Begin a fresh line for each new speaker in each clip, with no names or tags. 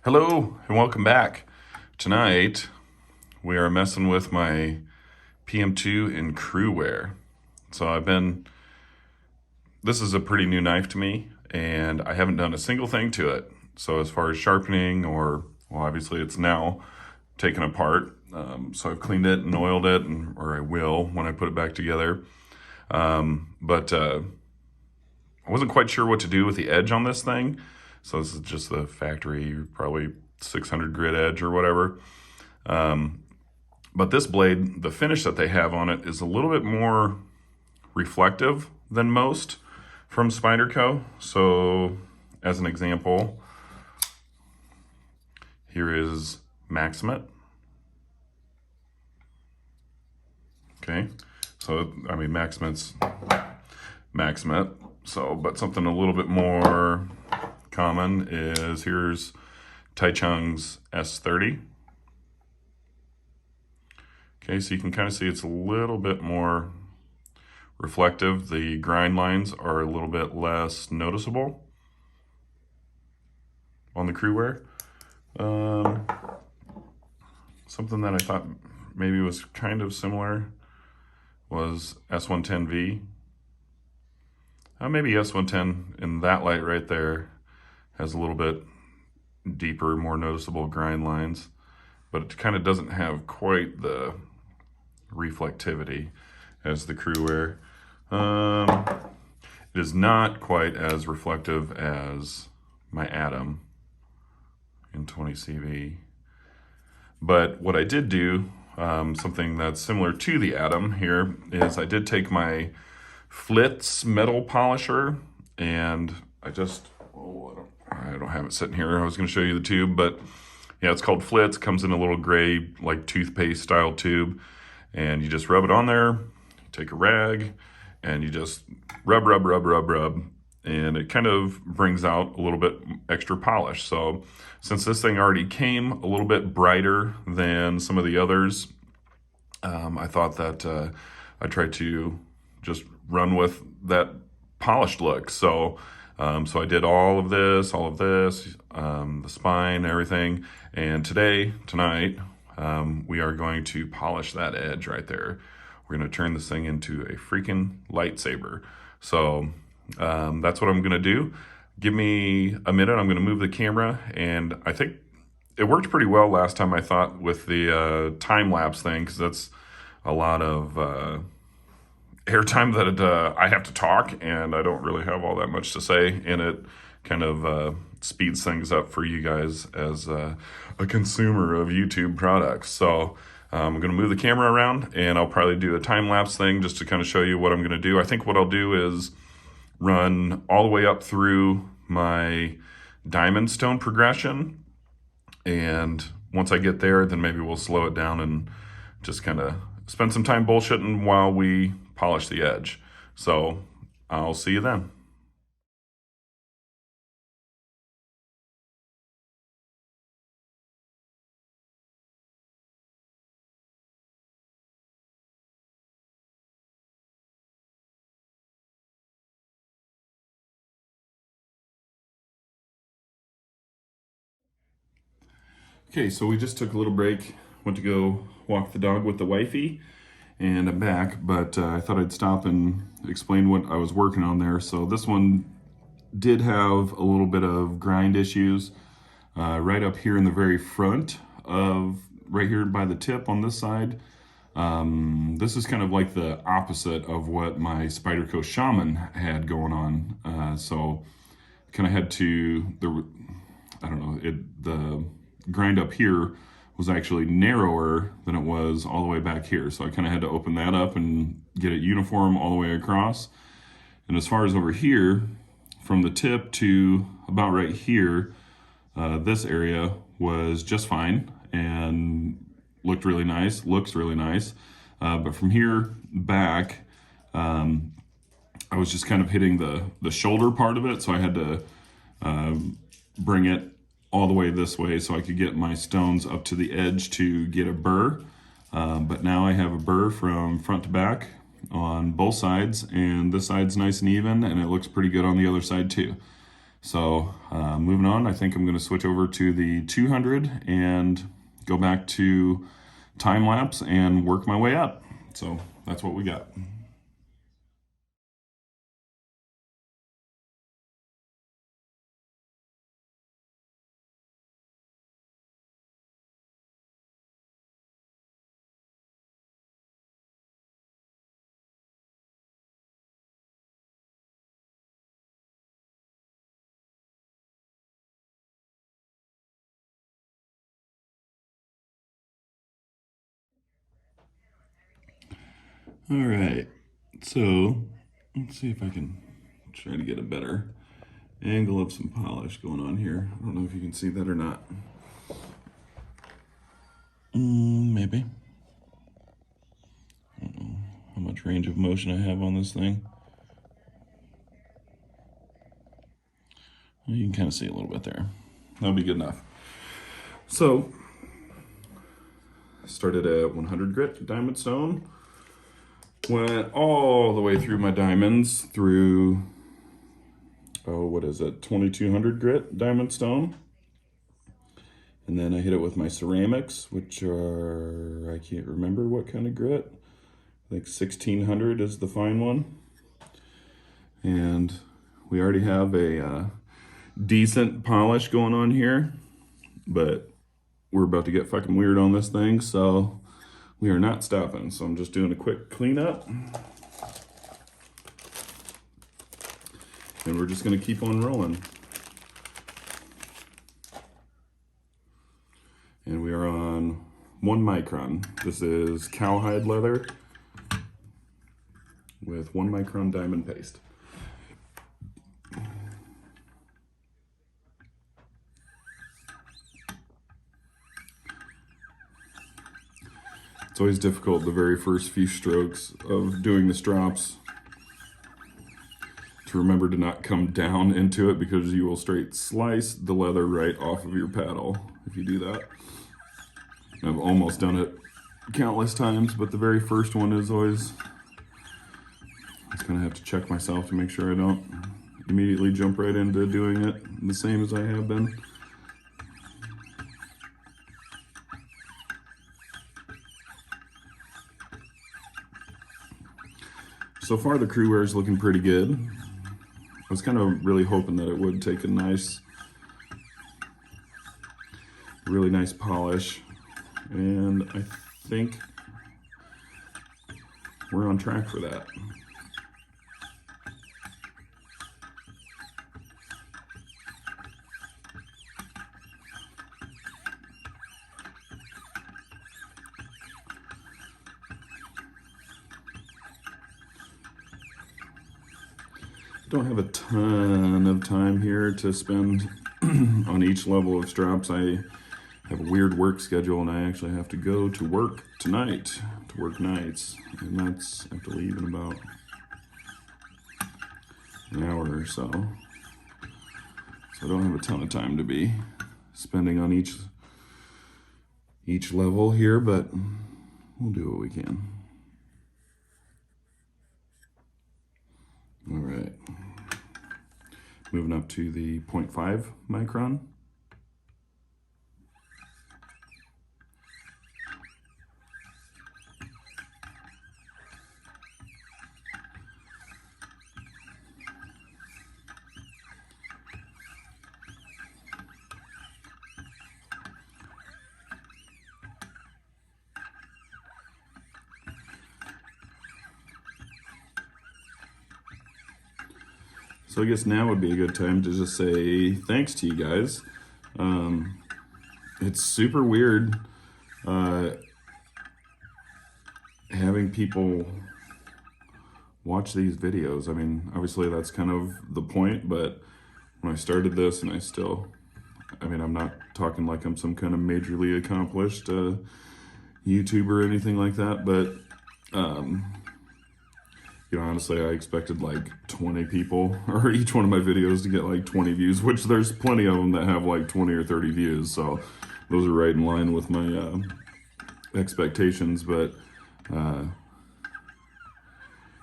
Hello and welcome back. Tonight we are messing with my PM2 in Cruwear. This is a pretty new knife to me and I haven't done a single thing to it. So as far as sharpening well obviously it's now taken apart. So I've cleaned it and oiled it, or I will when I put it back together. But I wasn't quite sure what to do with the edge on this thing. So this is just the factory, probably 600 grit edge or whatever. But this blade, the finish that they have on it is a little bit more reflective than most from Spyderco. So as an example, here is Maximate. Okay, so I mean Maximate's Maximate. So, but something a little bit more common is here's Taichung's S30. Okay, so you can kind of see it's a little bit more reflective. The grind lines are a little bit less noticeable on the Cruwear. Something that I thought maybe was kind of similar was S110V. Maybe S110 in that light right there has a little bit deeper, more noticeable grind lines, but it kind of doesn't have quite the reflectivity as the Cruwear. It is not quite as reflective as my Atom in 20CV. But what I did do, something that's similar to the Atom here, is I did take my Flitz metal polisher and I don't have it sitting here. I was going to show you the tube, but yeah, it's called Flitz. Comes in a little gray, like toothpaste style tube, and you just rub it on there. You take a rag and you just rub, and it kind of brings out a little bit extra polish. So since this thing already came a little bit brighter than some of the others, I thought that I'd try to just run with that polished look. So I did all of this, the spine, everything. And tonight, we are going to polish that edge right there. We're going to turn this thing into a freaking lightsaber. So that's what I'm going to do. Give me a minute. I'm going to move the camera, and I think it worked pretty well last time, I thought, with the time-lapse thing, because that's a lot of airtime that I have to talk, and I don't really have all that much to say, and it kind of speeds things up for you guys as a consumer of YouTube products. So I'm going to move the camera around, and I'll probably do a time-lapse thing just to kind of show you what I'm going to do. I think what I'll do is run all the way up through my diamond stone progression, and once I get there, then maybe we'll slow it down and just kind of spend some time bullshitting while we polish the edge. So I'll see you then. Okay, so we just took a little break, went to go walk the dog with the wifey, and I'm back, but I thought I'd stop and explain what I was working on there. So this one did have a little bit of grind issues right up here in the very front of, right here by the tip on this side. This is kind of like the opposite of what my Spyderco Shaman had going on. So kind of had to, the grind up here was actually narrower than it was all the way back here. So I kind of had to open that up and get it uniform all the way across. And as far as over here, from the tip to about right here, this area was just fine and looked really nice, looks really nice. But from here back, I was just kind of hitting the shoulder part of it. So I had to bring it all the way this way so I could get my stones up to the edge to get a burr. But now I have a burr from front to back on both sides, and this side's nice and even, and it looks pretty good on the other side too. So moving on, I think I'm going to switch over to the 200 and go back to time lapse and work my way up. So that's what we got. All right, so let's see if I can try to get a better angle of some polish going on here. I don't know if you can see that or not. Maybe. I don't know how much range of motion I have on this thing. Well, you can kind of see a little bit there. That'll be good enough. So, started at 100 grit diamond stone. Went all the way through my diamonds through, oh, what is it, 2200 grit diamond stone. And then I hit it with my ceramics, which are, I can't remember what kind of grit. I think 1600 is the fine one. And we already have a decent polish going on here, but we're about to get fucking weird on this thing, so we are not stopping. So I'm just doing a quick cleanup. And we're just gonna keep on rolling. And we are on 1 micron. This is cowhide leather with 1 micron diamond paste. It's always difficult the very first few strokes of doing the strops to remember to not come down into it, because you will straight slice the leather right off of your paddle if you do that. I've almost done it countless times, but the very first one is always, I just kind of have to check myself to make sure I don't immediately jump right into doing it the same as I have been. So far the Cruwear is looking pretty good. I was kind of really hoping that it would take a nice, really nice polish, and I think we're on track for that. Don't have a ton of time here to spend on each level of straps. I have a weird work schedule, and I actually have to go to work tonight, to work nights, and I have to leave in about an hour or so. So I don't have a ton of time to be spending on each level here, but we'll do what we can. All right, moving up to the 0.5 micron. So I guess now would be a good time to just say thanks to you guys. It's super weird having people watch these videos. I mean, obviously that's kind of the point, but when I started this, and I mean, I'm not talking like I'm some kind of majorly accomplished YouTuber or anything like that, but you know, honestly, I expected like 20 people, or each one of my videos to get like 20 views, which there's plenty of them that have like 20 or 30 views. So those are right in line with my expectations, but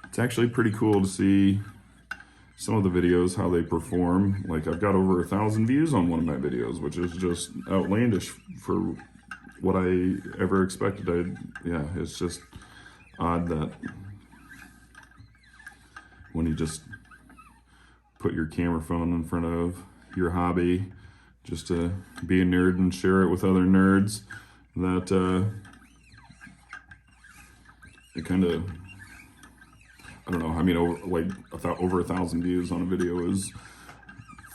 it's actually pretty cool to see some of the videos, how they perform. Like I've got over 1,000 views on one of my videos, which is just outlandish for what I ever expected. Yeah, it's just odd that when you just put your camera phone in front of your hobby just to be a nerd and share it with other nerds, that it kind of, I don't know, I mean, over 1,000 views on a video is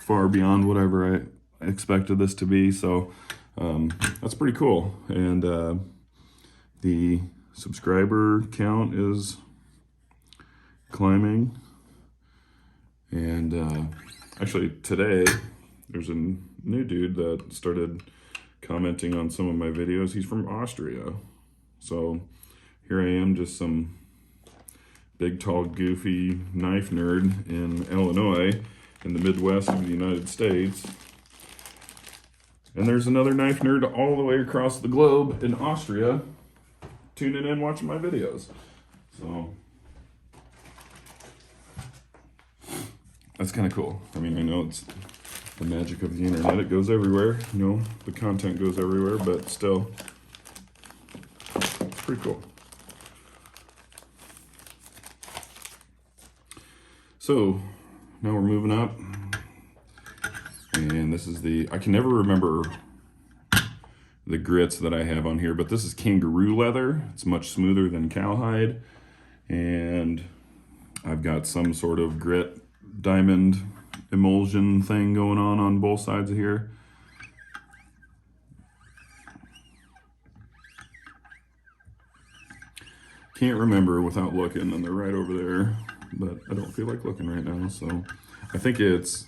far beyond whatever I expected this to be, so that's pretty cool. And the subscriber count is climbing, and actually today there's a new dude that started commenting on some of my videos. He's from Austria, so here I am, just some big, tall, goofy knife nerd in Illinois, in the Midwest of the United States. And there's another knife nerd all the way across the globe in Austria, tuning in, watching my videos. So that's kind of cool. I mean, I know it's the magic of the internet. It goes everywhere. You know, the content goes everywhere, but still, it's pretty cool. So now we're moving up, and this is I can never remember the grits that I have on here, but this is kangaroo leather. It's much smoother than cowhide, and I've got some sort of grit diamond emulsion thing going on both sides of here. Can't remember without looking, and they're right over there, but I don't feel like looking right now, so I think it's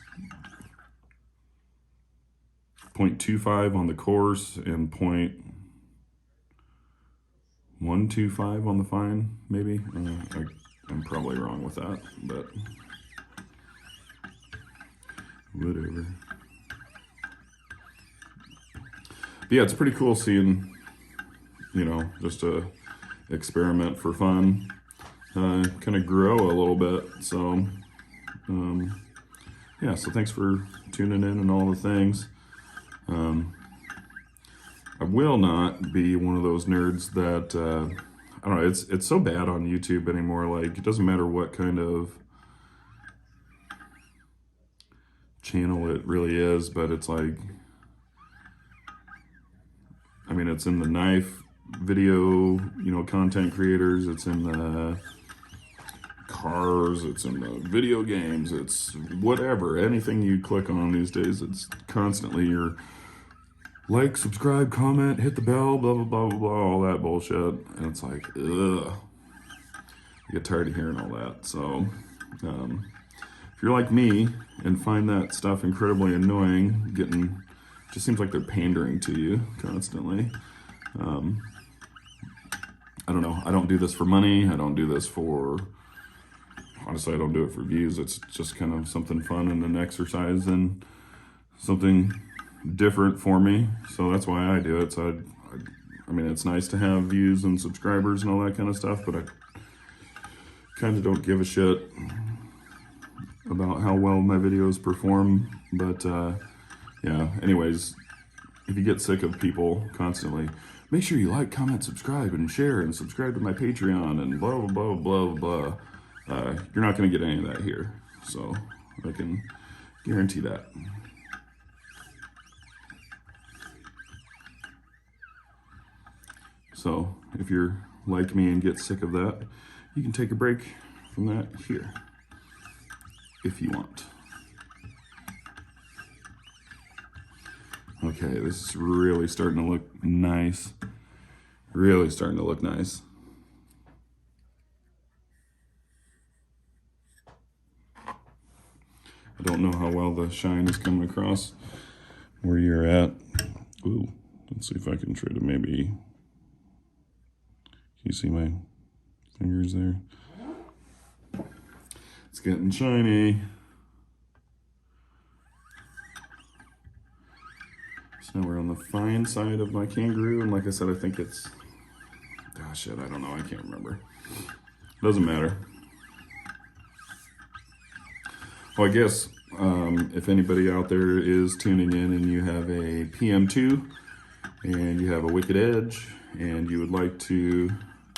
0.25 on the coarse and 0.125 on the fine, maybe. I'm probably wrong with that, but whatever. But yeah, it's pretty cool seeing, you know, just a experiment for fun, kind of grow a little bit. So yeah, so thanks for tuning in and all the things. I will not be one of those nerds that I don't know, it's so bad on YouTube anymore. Like, it doesn't matter what kind of channel it really is, but it's like, I mean, it's in the knife video, you know, content creators, it's in the cars, it's in the video games, it's whatever, anything you click on these days, it's constantly your like, subscribe, comment, hit the bell, blah, blah, blah, blah, blah, all that bullshit. And it's like, ugh. I get tired of hearing all that. So, if you're like me and find that stuff incredibly annoying, just seems like they're pandering to you constantly. I don't know. I don't do this for money. I don't do this honestly, I don't do it for views. It's just kind of something fun and an exercise and something different for me, so that's why I do it. So I mean, it's nice to have views and subscribers and all that kind of stuff, but I kind of don't give a shit about how well my videos perform. But yeah, anyways, if you get sick of people constantly, make sure you like, comment, subscribe, and share, and subscribe to my Patreon, and blah, blah, blah, blah, blah. You're not going to get any of that here, so I can guarantee that. So if you're like me and get sick of that, you can take a break from that here, if you want. Okay, this is really starting to look nice. Really starting to look nice. I don't know how well the shine is coming across where you're at. Ooh, let's see if I can try to maybe... You see my fingers there? It's getting shiny. So now we're on the fine side of my kangaroo, and like I said, I think it's, oh shit, I don't know, I can't remember. Doesn't matter. Well, I guess if anybody out there is tuning in and you have a PM2 and you have a Wicked Edge and you would like to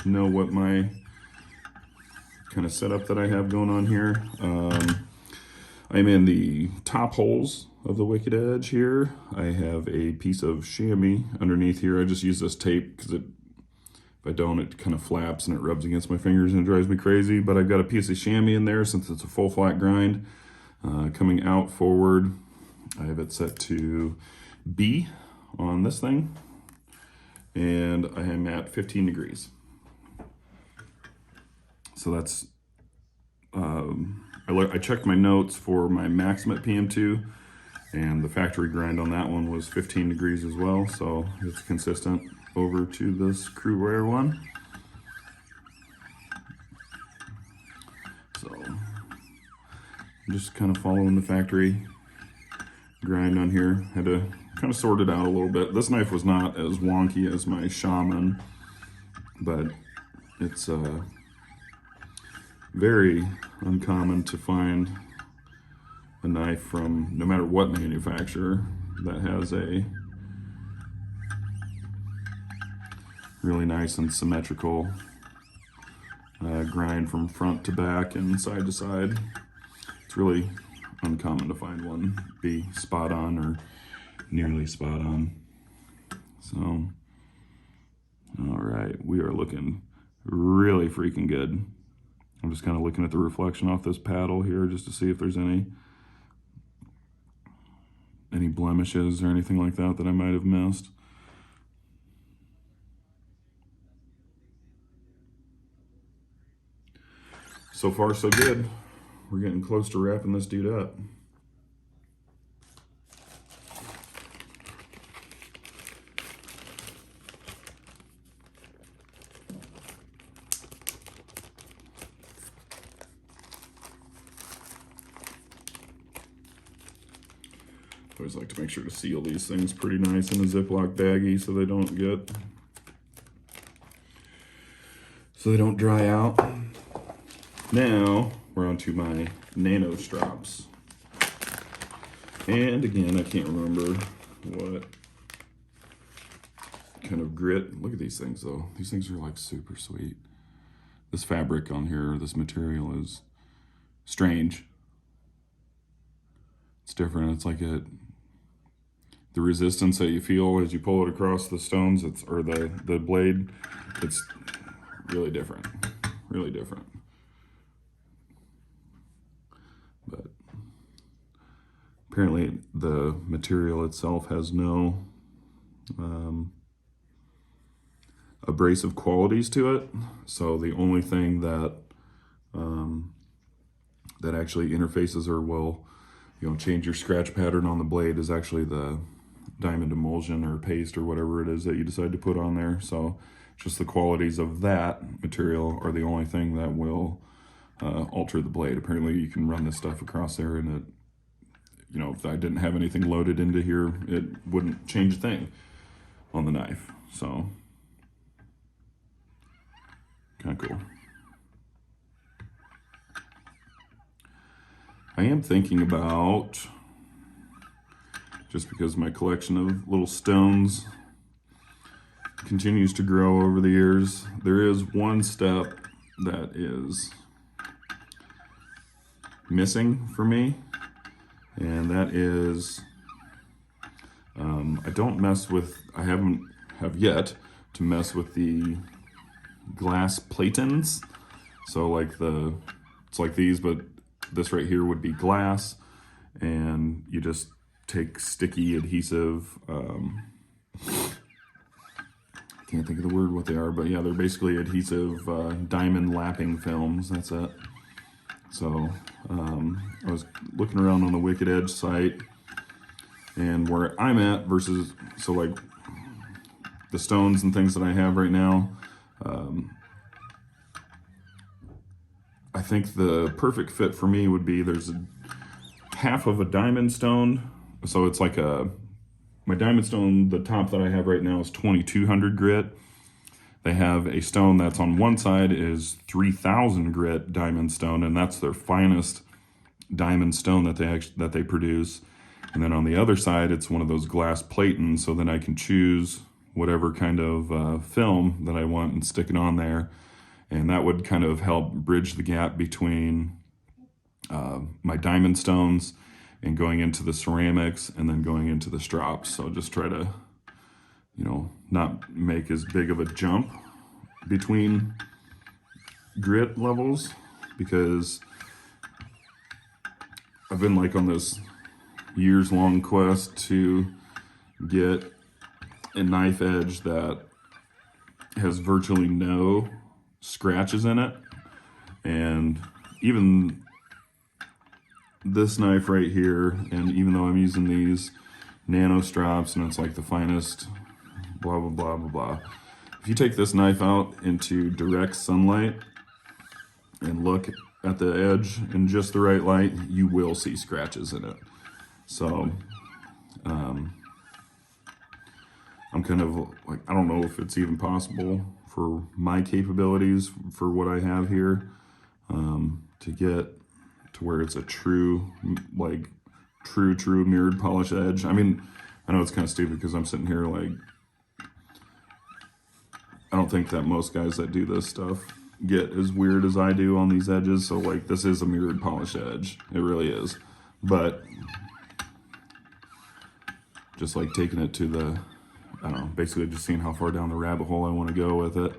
know what my kind of setup that I have going on here, I'm in the top holes of the Wicked Edge here. I have a piece of chamois underneath here. I just use this tape because if I don't, it kind of flaps and it rubs against my fingers and it drives me crazy. But I've got a piece of chamois in there since it's a full flat grind. Coming out forward, I have it set to B on this thing. And I am at 15 degrees. So that's, I checked my notes for my Maximate PM2, and the factory grind on that one was 15 degrees as well, so it's consistent over to this Cruwear one. So I'm just kind of following the factory grind on here. Had to kind of sort it out a little bit. This knife was not as wonky as my Shaman, but it's very uncommon to find a knife from no matter what manufacturer that has a really nice and symmetrical grind from front to back and side to side. It's really uncommon to find one be spot on or nearly spot on. So, all right, we are looking really freaking good. I'm just kind of looking at the reflection off this paddle here just to see if there's any blemishes or anything like that that I might have missed. So far, so good. We're getting close to wrapping this dude up. I always like to make sure to seal these things pretty nice in a Ziploc baggie so they don't dry out. Now we're on to my nano strops. And again, I can't remember what kind of grit. Look at these things though. These things are like super sweet. This fabric on here, this material is strange. It's different. It's like the resistance that you feel as you pull it across the stones, or the blade, it's really different. Really different. But apparently the material itself has no abrasive qualities to it. So the only thing that that actually interfaces or will, change your scratch pattern on the blade is actually the diamond emulsion or paste or whatever it is that you decide to put on there. So just the qualities of that material are the only thing that will alter the blade. Apparently you can run this stuff across there and it, if I didn't have anything loaded into here, it wouldn't change a thing on the knife. So kind of cool. I am thinking about, just because my collection of little stones continues to grow over the years, there is one step that is missing for me, and that is I have yet to mess with the glass platins. So it's like these, but this right here would be glass, and you just take sticky adhesive, can't think of the word what they are, but yeah, they're basically adhesive diamond lapping films. That's it. So I was looking around on the Wicked Edge site, and where I'm at versus, so like the stones and things that I have right now, I think the perfect fit for me would be, there's half of a diamond stone. So it's like my diamond stone, the top that I have right now is 2200 grit. They have a stone that's on one side is 3000 grit diamond stone, and that's their finest diamond stone that they produce. And then on the other side, it's one of those glass platings, so then I can choose whatever kind of film that I want and stick it on there. And that would kind of help bridge the gap between my diamond stones and going into the ceramics and then going into the strops. So just try to, you know, not make as big of a jump between grit levels, because I've been like on this years-long quest to get a knife edge that has virtually no scratches in it. And even this knife right here, and even though I'm using these nano strops and it's like the finest blah blah blah blah blah, if you take this knife out into direct sunlight and look at the edge in just the right light, you will see scratches in it. So I'm kind of like, I don't know if it's even possible for my capabilities for what I have here to get to where it's a true, like true mirrored polish edge. I mean, I know it's kind of stupid because I'm sitting here like, I don't think that most guys that do this stuff get as weird as I do on these edges. So like, this is a mirrored polish edge. It really is. But just like taking it to the, I don't know, basically just seeing how far down the rabbit hole I want to go with it,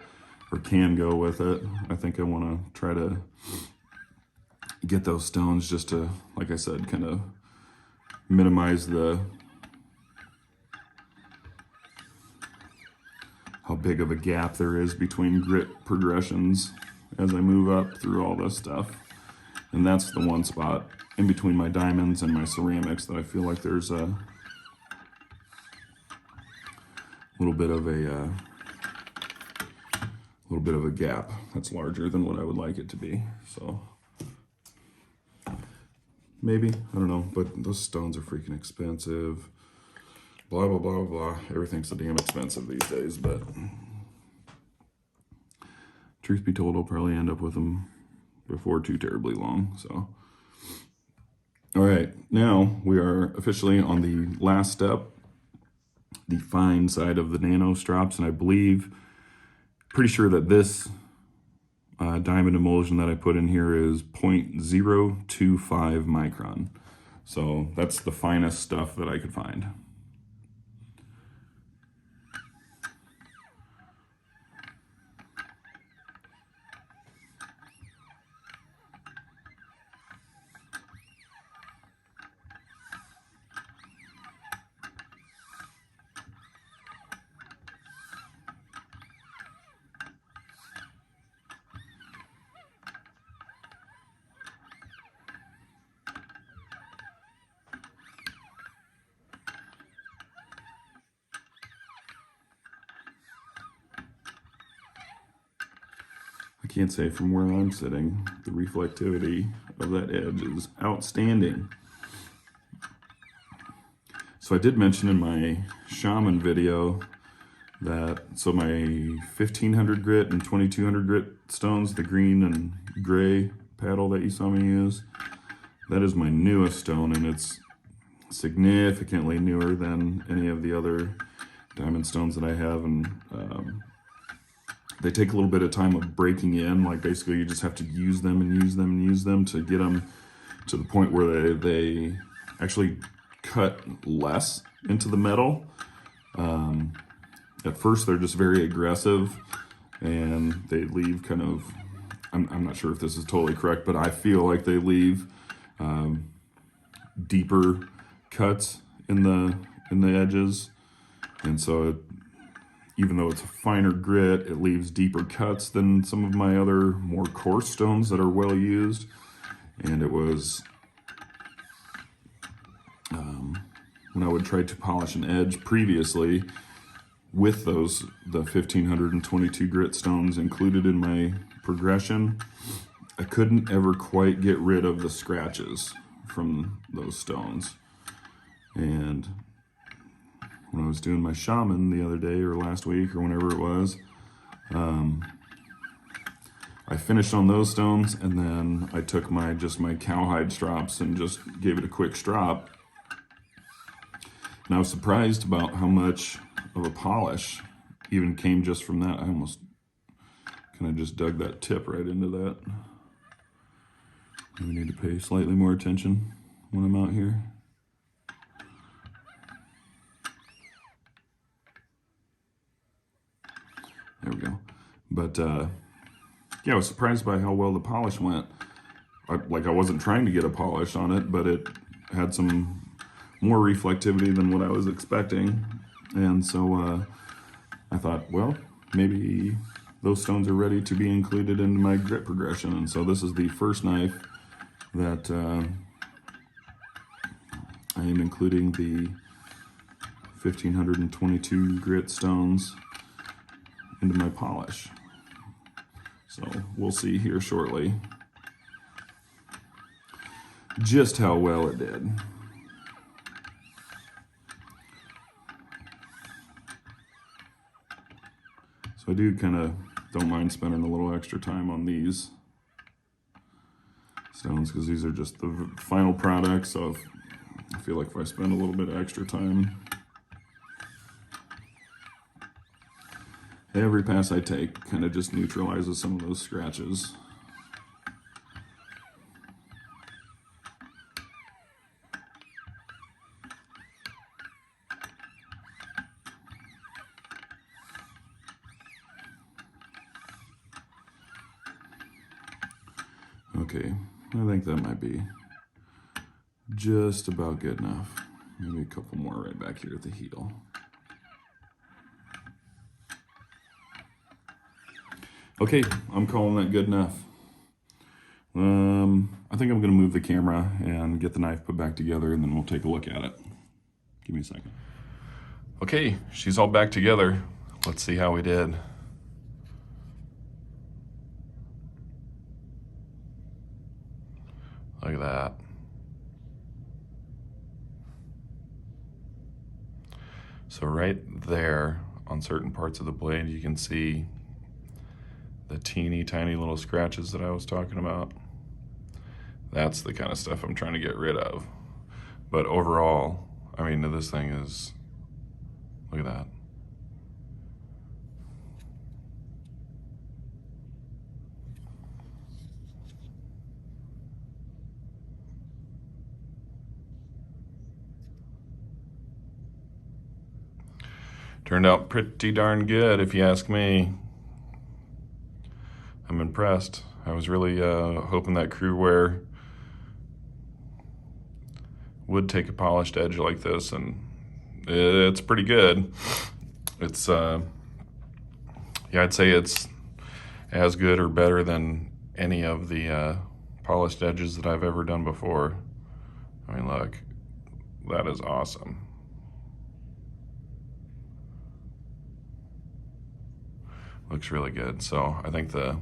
or can go with it. I think I want to try to get those stones just to, like I said, kind of minimize how big of a gap there is between grit progressions as I move up through all this stuff. And that's the one spot in between my diamonds and my ceramics that I feel like there's a little bit of a gap that's larger than what I would like it to be. So maybe, I don't know, but those stones are freaking expensive. Blah, blah, blah, blah. Everything's so damn expensive these days, but truth be told, I'll probably end up with them before too terribly long, so. All right, now we are officially on the last step, the fine side of the nano strops, and I believe, pretty sure that this diamond emulsion that I put in here is 0.025 micron. So that's the finest stuff that I could find. I can't say from where I'm sitting, the reflectivity of that edge is outstanding. So I did mention in my shaman video that, so my 1500 grit and 2200 grit stones, the green and gray paddle that you saw me use, that is my newest stone, and it's significantly newer than any of the other diamond stones that I have. And they take a little bit of time of breaking in. Like basically you just have to use them and use them and use them to get them to the point where they actually cut less into the metal. At first they're just very aggressive and they leave kind of, I'm not sure if this is totally correct, but I feel like they leave deeper cuts in the edges. And so even though it's a finer grit, it leaves deeper cuts than some of my other more coarse stones that are well used. And it was, when I would try to polish an edge previously with the 1522 grit stones included in my progression, I couldn't ever quite get rid of the scratches from those stones. And when I was doing my shaman the other day or last week or whenever it was, I I finished on those stones, and then I took my cowhide strops and just gave it a quick strop. And I was surprised about how much of a polish even came just from that. I almost kind of just dug that tip right into that. We need to pay slightly more attention when I'm out here. There we go. But yeah, I was surprised by how well the polish went. I wasn't trying to get a polish on it, but it had some more reflectivity than what I was expecting. And so I thought, well, maybe those stones are ready to be included into my grit progression. And so this is the first knife that I am including the 1522 grit stones into my polish. So we'll see here shortly just how well it did. So I do kind of don't mind spending a little extra time on these stones because these are just the final product. So I feel like if I spend a little bit of extra time, every pass I take kind of just neutralizes some of those scratches. Okay, I think that might be just about good enough. Maybe a couple more right back here at the heel. Okay, I'm calling that good enough. I think I'm gonna move the camera and get the knife put back together, and then we'll take a look at it. Give me a second. Okay, she's all back together. Let's see how we did. Look at that. So right there on certain parts of the blade, you can see the teeny tiny little scratches that I was talking about. That's the kind of stuff I'm trying to get rid of. But overall, I mean, this thing is, look at that. Turned out pretty darn good, if you ask me. I'm impressed. I was really hoping that Cruwear would take a polished edge like this, and it's pretty good. It's, yeah, I'd say it's as good or better than any of the polished edges that I've ever done before. I mean, look, that is awesome. Looks really good. So I think the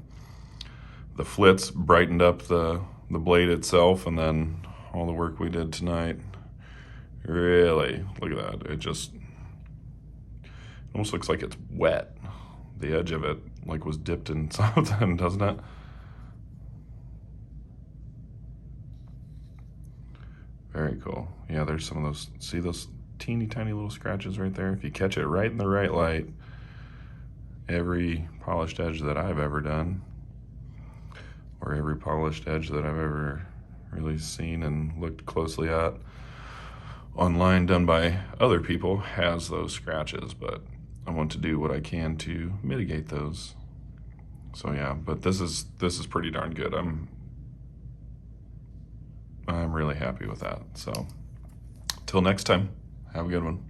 flits brightened up the blade itself, and then all the work we did tonight, really, look at that. It just almost looks like it's wet. The edge of it like was dipped in something, doesn't it? Very cool. Yeah, there's some of those, see those teeny tiny little scratches right there? If you catch it right in the right light, every polished edge that I've ever done, or every polished edge that I've ever really seen and looked closely at online done by other people, has those scratches, but I want to do what I can to mitigate those. So yeah, but this is pretty darn good. I'm really happy with that. So till next time, have a good one.